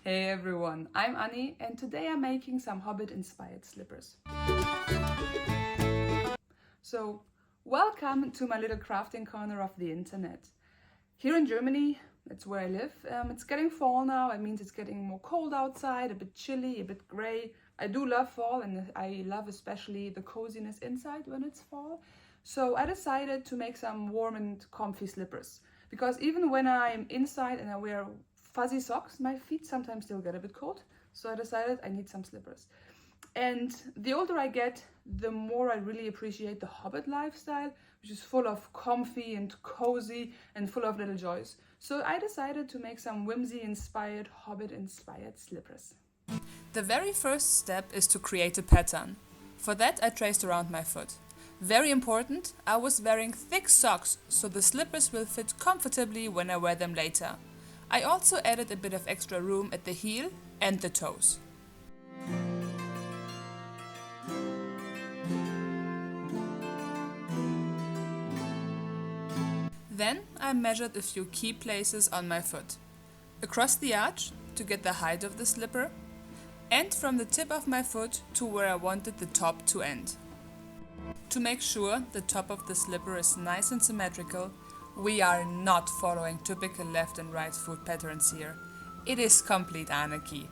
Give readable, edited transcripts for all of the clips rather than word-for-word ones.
Hey everyone, I'm Annie and today I'm making some Hobbit-inspired slippers. So, welcome to my little crafting corner of the internet. Here in Germany, that's where I live, it's getting fall now. It means it's getting more cold outside, a bit chilly, a bit grey. I do love fall and I love especially the coziness inside when it's fall. So I decided to make some warm and comfy slippers. Because even when I'm inside and I wear fuzzy socks, my feet sometimes still get a bit cold. So I decided I need some slippers. And the older I get, the more I really appreciate the Hobbit lifestyle, which is full of comfy and cozy and full of little joys. So I decided to make some whimsy-inspired, Hobbit-inspired slippers. The very first step is to create a pattern. For that I traced around my foot. Very important, I was wearing thick socks, so the slippers will fit comfortably when I wear them later. I also added a bit of extra room at the heel and the toes. Then I measured a few key places on my foot. Across the arch to get the height of the slipper, and from the tip of my foot to where I wanted the top to end. To make sure the top of the slipper is nice and symmetrical, we are not following typical left and right foot patterns here. It is complete anarchy.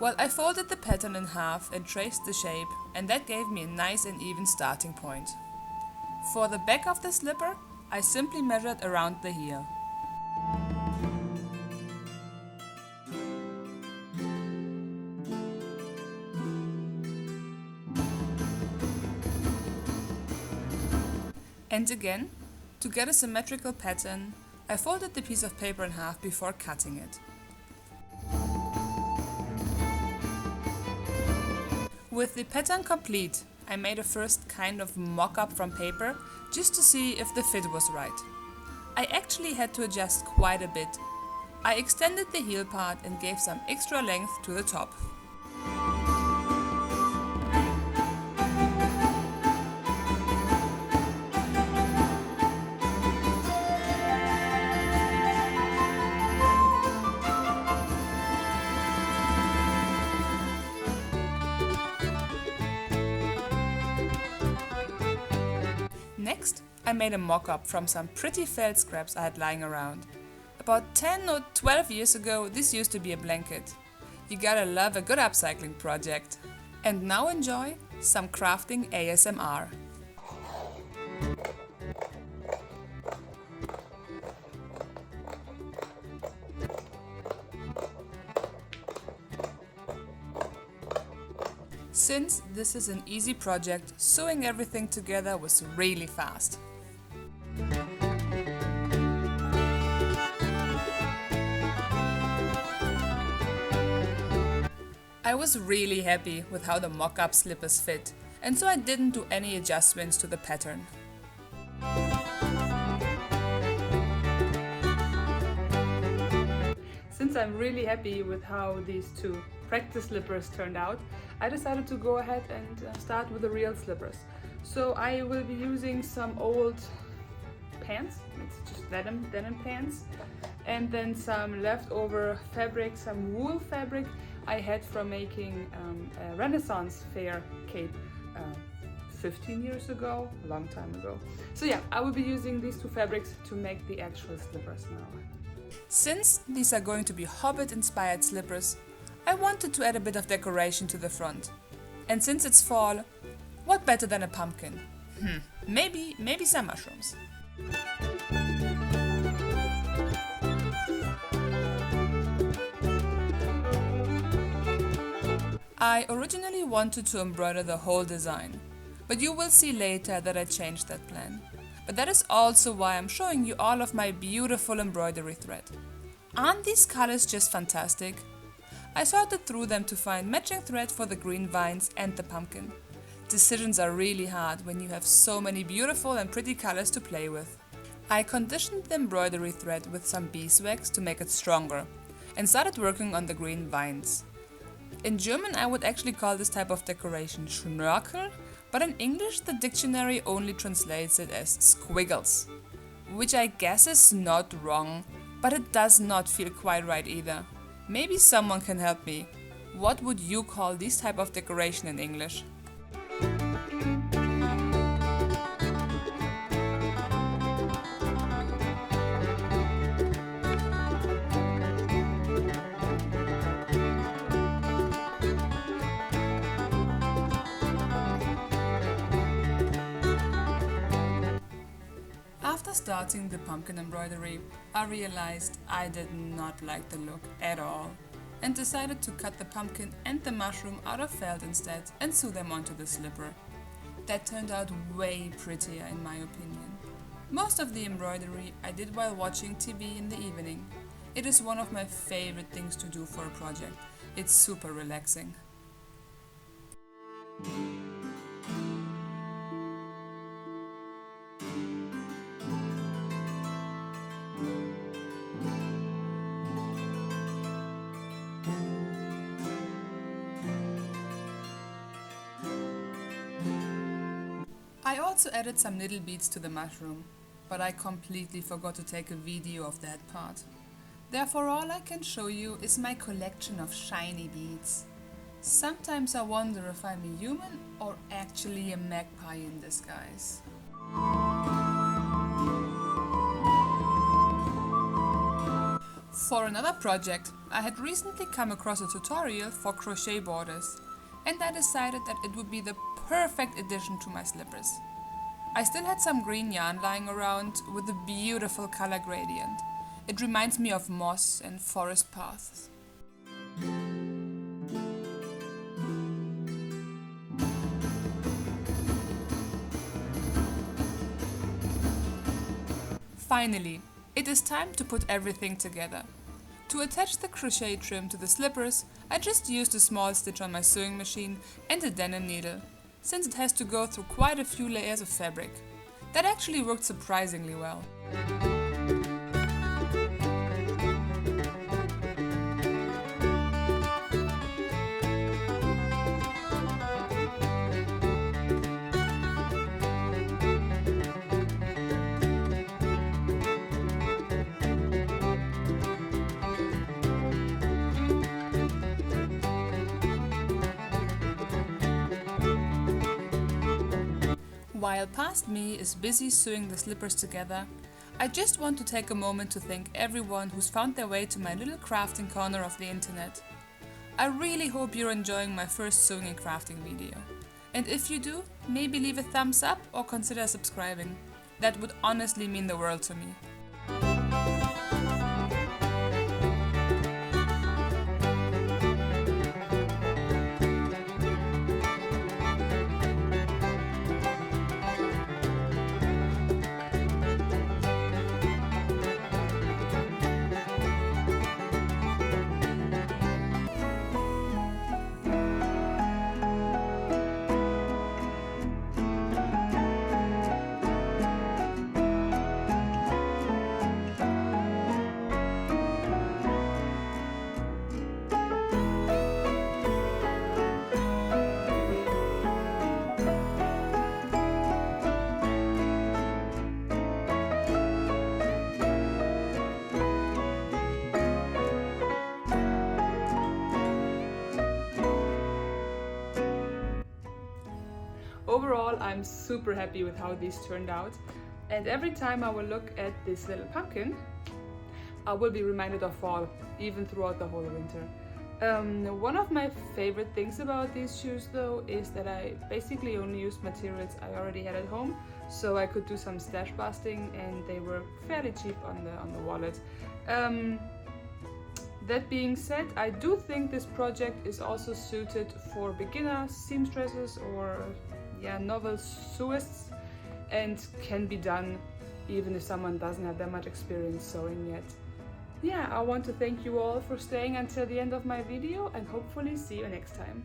Well, I folded the pattern in half and traced the shape, and that gave me a nice and even starting point. For the back of the slipper, I simply measured around the heel. And again, to get a symmetrical pattern, I folded the piece of paper in half before cutting it. With the pattern complete, I made a first kind of mock-up from paper just to see if the fit was right. I actually had to adjust quite a bit. I extended the heel part and gave some extra length to the top. Next, I made a mock-up from some pretty felt scraps I had lying around. About 10 or 12 years ago, this used to be a blanket. You gotta love a good upcycling project. And now enjoy some crafting ASMR. Since this is an easy project, sewing everything together was really fast. I was really happy with how the mock-up slippers fit, and so I didn't do any adjustments to the pattern. Since I'm really happy with how these two practice slippers turned out, I decided to go ahead and start with the real slippers. So I will be using some old pants, it's just denim pants, and then some leftover fabric, some wool fabric I had from making a Renaissance fair cape 15 years ago, a long time ago. So yeah, I will be using these two fabrics to make the actual slippers now. Since these are going to be Hobbit-inspired slippers, I wanted to add a bit of decoration to the front. And since it's fall, what better than a pumpkin? Maybe some mushrooms. I originally wanted to embroider the whole design, but you will see later that I changed that plan. But that is also why I'm showing you all of my beautiful embroidery thread. Aren't these colors just fantastic? I sorted through them to find matching thread for the green vines and the pumpkin. Decisions are really hard when you have so many beautiful and pretty colors to play with. I conditioned the embroidery thread with some beeswax to make it stronger and started working on the green vines. In German I would actually call this type of decoration Schnörkel, but in English the dictionary only translates it as squiggles, which I guess is not wrong, but it does not feel quite right either. Maybe someone can help me. What would you call this type of decoration in English? After starting the pumpkin embroidery, I realized I did not like the look at all and decided to cut the pumpkin and the mushroom out of felt instead and sew them onto the slipper. That turned out way prettier in my opinion. Most of the embroidery I did while watching TV in the evening. It is one of my favorite things to do for a project. It's super relaxing. I also added some little beads to the mushroom, but I completely forgot to take a video of that part. Therefore all I can show you is my collection of shiny beads. Sometimes I wonder if I'm a human or actually a magpie in disguise. For another project, I had recently come across a tutorial for crochet borders, and I decided that it would be the perfect addition to my slippers. I still had some green yarn lying around with a beautiful color gradient. It reminds me of moss and forest paths. Finally, it is time to put everything together. To attach the crochet trim to the slippers, I just used a small stitch on my sewing machine and a denim needle, since it has to go through quite a few layers of fabric. That actually worked surprisingly well. While past me is busy sewing the slippers together, I just want to take a moment to thank everyone who's found their way to my little crafting corner of the internet. I really hope you're enjoying my first sewing and crafting video. And if you do, maybe leave a thumbs up or consider subscribing. That would honestly mean the world to me. Overall, I'm super happy with how these turned out, and every time I will look at this little pumpkin, I will be reminded of fall, even throughout the whole winter. One of my favorite things about these shoes though is that I basically only used materials I already had at home, so I could do some stash busting and they were fairly cheap on the wallet. That being said, I do think this project is also suited for beginner seamstresses or novel sewists, and can be done even if someone doesn't have that much experience sewing yet. I want to thank you all for staying until the end of my video and hopefully see you next time.